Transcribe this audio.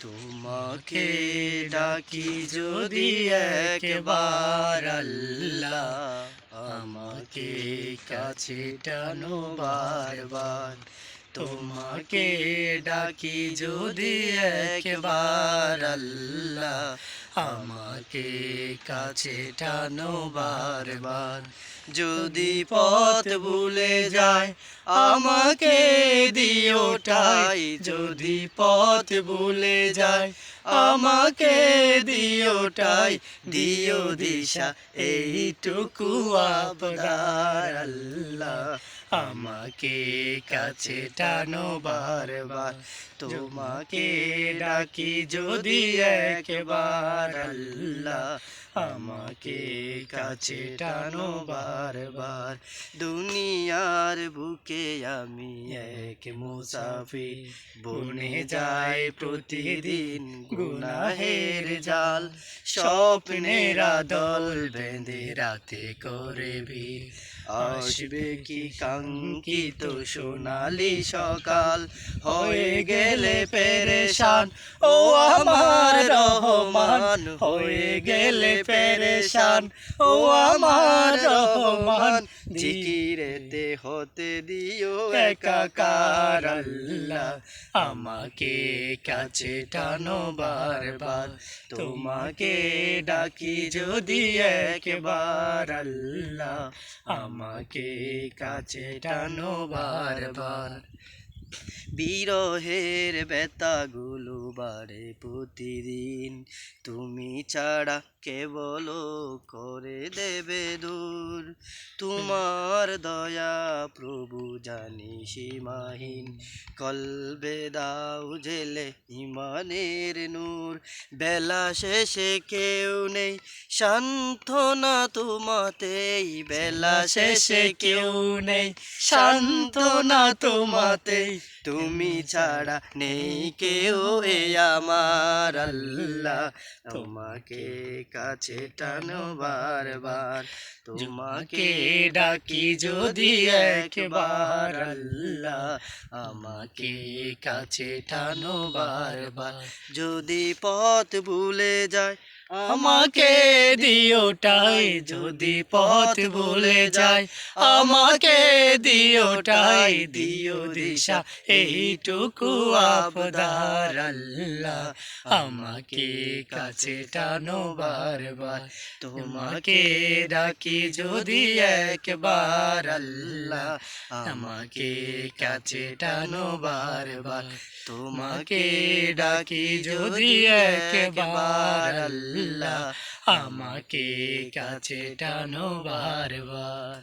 তোমাকে ডাকি যদি একবার আল্লাহ, আমাকে কাছে টানো বারবার। তোমাকে ডাকি যদি একবার আল্লাহ, আমাকে কাছে টানো বারবার। যদি পথ ভুলে যায় আমাকে দিও ঠাই, যদি পথ ভুলে যায় আমাকে দিও ঠাই, দিও দিশা এইটুকু আবদার আল্লাহ, আমাকে কাছে টানো বারবার। তোমাকে ডাকি যদি একবার আল্লাহ, আমাকে কাছে টানো বারবার। দুনিয়ার বুকে আমি এক মুসাফির, বনে যায় প্রতিদিন গুনাহের জাল। স্বপ্নেরা দল বেঁধে রাতে করে ভিড়, আসবে কি কাঙ্ক্ষিত সোনালি সকাল। হয়ে গেলে পেরেশান ও আমার রহমান, হয়ে গেলে পেরেশান ও আমার রহমান। জিকিরেতে হতে দিও একাকার আল্লাহ, আমাকে কাছে টানো বারবার। তোমাকে ডাকি যদি একবার আল্লাহ, আমাকে কাছে টানো বারবার। বিরহের ব্যথাগুলো বাড়ে প্রতিদিন, তুমি ছাড়া কে বলো করে দেবে দূর। তোমার দয়া প্রভু জানি সীমাহীন, কলবে দাও জেলে ইমানের নূর। বেলা শেষে কেউ নেই সান্ত্বনা তোমাতেই, বেলা শেষে কেউ নেই সান্ত্বনা তোমাতেই। তুমি ছাড়া নেই কেউ এ আমার আল্লাহ, তোমাকে কাছে টানো বারবার। তোমাকে ডাকি যদি একবার আল্লাহ, আমাকে কাছে টানো বারবার। যদি পথ ভুলে যায় আমাকে দিও ঠাই, যদি পথ ভুলে যায় আমাকে দিও ঠাই, দিও দিশা এইটুকু আবদার আল্লাহ, আমাকে কাছে টানো বারবার। তোমাকে ডাকি যদি একবার আল্লাহ, আমাকে কাছে টানো বারবার। তোমাকে ডাকি যদি একবার আল্লাহ, আমাকে কাছে টানো বারবার।